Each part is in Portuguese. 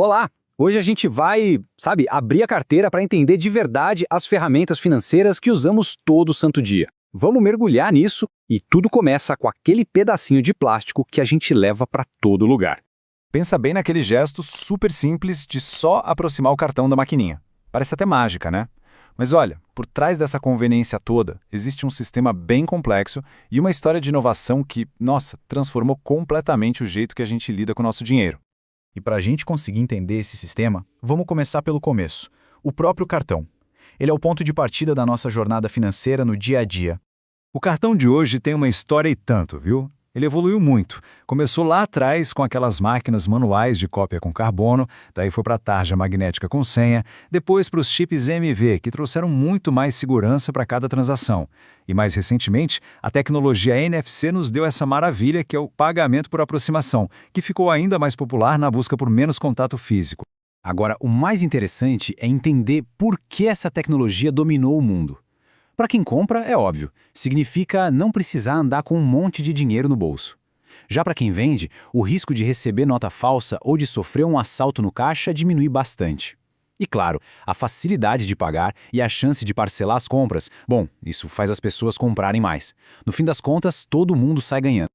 Olá! Hoje a gente vai, abrir a carteira para entender de verdade as ferramentas financeiras que usamos todo santo dia. Vamos mergulhar nisso e tudo começa com aquele pedacinho de plástico que a gente leva para todo lugar. Pensa bem naquele gesto super simples de só aproximar o cartão da maquininha. Parece até mágica, né? Mas olha, por trás dessa conveniência toda, existe um sistema bem complexo e uma história de inovação que, nossa, transformou completamente o jeito que a gente lida com o nosso dinheiro. E para a gente conseguir entender esse sistema, vamos começar pelo começo, o próprio cartão. Ele é o ponto de partida da nossa jornada financeira no dia a dia. O cartão de hoje tem uma história e tanto, viu? Ele evoluiu muito. Começou lá atrás com aquelas máquinas manuais de cópia com carbono, daí foi para a tarja magnética com senha, depois para os chips EMV, que trouxeram muito mais segurança para cada transação. E mais recentemente, a tecnologia NFC nos deu essa maravilha que é o pagamento por aproximação, que ficou ainda mais popular na busca por menos contato físico. Agora, o mais interessante é entender por que essa tecnologia dominou o mundo. Para quem compra, é óbvio, significa não precisar andar com um monte de dinheiro no bolso. Já para quem vende, o risco de receber nota falsa ou de sofrer um assalto no caixa diminui bastante. E claro, a facilidade de pagar e a chance de parcelar as compras, bom, isso faz as pessoas comprarem mais. No fim das contas, todo mundo sai ganhando.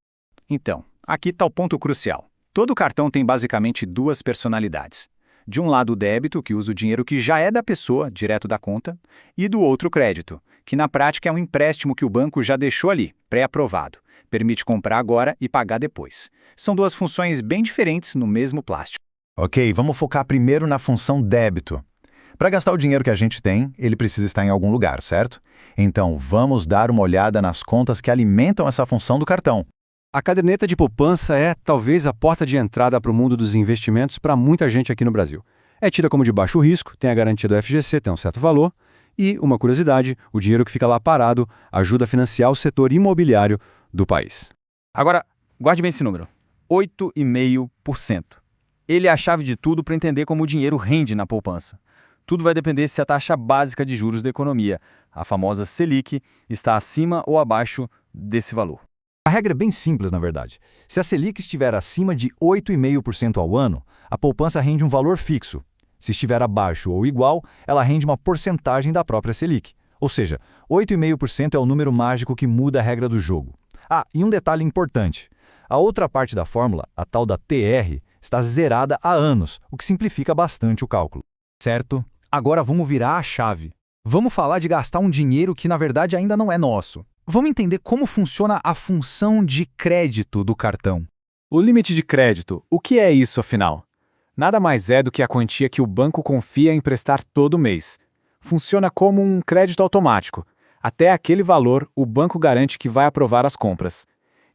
Então, aqui está o ponto crucial. Todo cartão tem basicamente duas personalidades. De um lado o débito, que usa o dinheiro que já é da pessoa, direto da conta, e do outro o crédito, que na prática é um empréstimo que o banco já deixou ali, pré-aprovado. Permite comprar agora e pagar depois. São duas funções bem diferentes no mesmo plástico. Ok, vamos focar primeiro na função débito. Para gastar o dinheiro que a gente tem, ele precisa estar em algum lugar, certo? Então, vamos dar uma olhada nas contas que alimentam essa função do cartão. A caderneta de poupança é, talvez, a porta de entrada para o mundo dos investimentos para muita gente aqui no Brasil. É tida como de baixo risco, tem a garantia do FGC, tem um certo valor, e, uma curiosidade, o dinheiro que fica lá parado ajuda a financiar o setor imobiliário do país. Agora, guarde bem esse número, 8,5%. Ele é a chave de tudo para entender como o dinheiro rende na poupança. Tudo vai depender se a taxa básica de juros da economia, a famosa Selic, está acima ou abaixo desse valor. A regra é bem simples, na verdade. Se a Selic estiver acima de 8,5% ao ano, a poupança rende um valor fixo. Se estiver abaixo ou igual, ela rende uma porcentagem da própria Selic. Ou seja, 8,5% é o número mágico que muda a regra do jogo. Ah, e um detalhe importante. A outra parte da fórmula, a tal da TR, está zerada há anos, o que simplifica bastante o cálculo. Certo? Agora vamos virar a chave. Vamos falar de gastar um dinheiro que na verdade ainda não é nosso. Vamos entender como funciona a função de crédito do cartão. O limite de crédito, o que é isso afinal? Nada mais é do que a quantia que o banco confia em emprestar todo mês. Funciona como um crédito automático. Até aquele valor, o banco garante que vai aprovar as compras.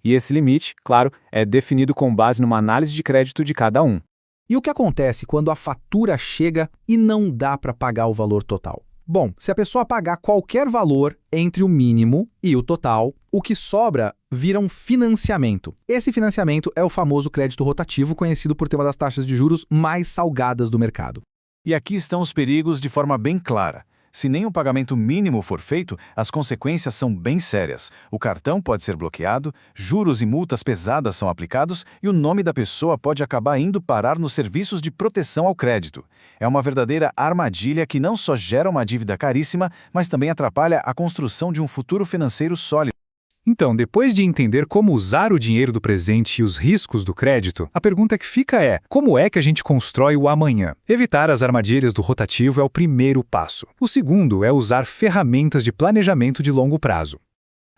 E esse limite, claro, é definido com base numa análise de crédito de cada um. E o que acontece quando a fatura chega e não dá para pagar o valor total? Bom, se a pessoa pagar qualquer valor entre o mínimo e o total, o que sobra vira um financiamento. Esse financiamento é o famoso crédito rotativo, conhecido por ter uma das taxas de juros mais salgadas do mercado. E aqui estão os perigos de forma bem clara. Se nem o pagamento mínimo for feito, as consequências são bem sérias. O cartão pode ser bloqueado, juros e multas pesadas são aplicados e o nome da pessoa pode acabar indo parar nos serviços de proteção ao crédito. É uma verdadeira armadilha que não só gera uma dívida caríssima, mas também atrapalha a construção de um futuro financeiro sólido. Então, depois de entender como usar o dinheiro do presente e os riscos do crédito, a pergunta que fica é: como é que a gente constrói o amanhã? Evitar as armadilhas do rotativo é o primeiro passo. O segundo é usar ferramentas de planejamento de longo prazo.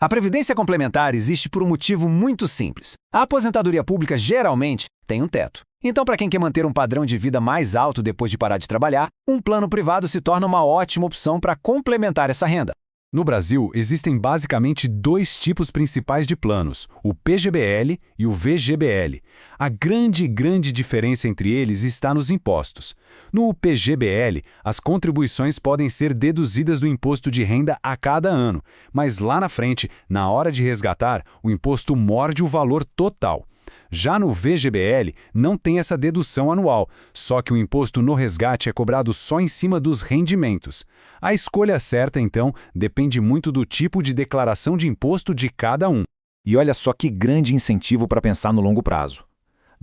A Previdência Complementar existe por um motivo muito simples. A aposentadoria pública geralmente tem um teto. Então, para quem quer manter um padrão de vida mais alto depois de parar de trabalhar, um plano privado se torna uma ótima opção para complementar essa renda. No Brasil, existem basicamente dois tipos principais de planos, o PGBL e o VGBL. A grande diferença entre eles está nos impostos. No PGBL, as contribuições podem ser deduzidas do imposto de renda a cada ano, mas lá na frente, na hora de resgatar, o imposto morde o valor total. Já no VGBL, não tem essa dedução anual, só que o imposto no resgate é cobrado só em cima dos rendimentos. A escolha certa, então, depende muito do tipo de declaração de imposto de cada um. E olha só que grande incentivo para pensar no longo prazo.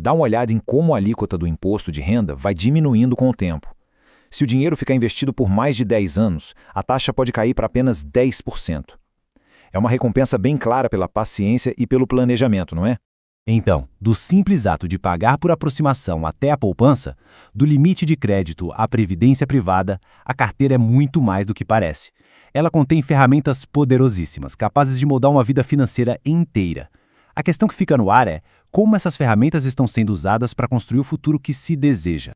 Dá uma olhada em como a alíquota do imposto de renda vai diminuindo com o tempo. Se o dinheiro ficar investido por mais de 10 anos, a taxa pode cair para apenas 10%. É uma recompensa bem clara pela paciência e pelo planejamento, não é? Então, do simples ato de pagar por aproximação até a poupança, do limite de crédito à previdência privada, a carteira é muito mais do que parece. Ela contém ferramentas poderosíssimas, capazes de mudar uma vida financeira inteira. A questão que fica no ar é como essas ferramentas estão sendo usadas para construir o futuro que se deseja.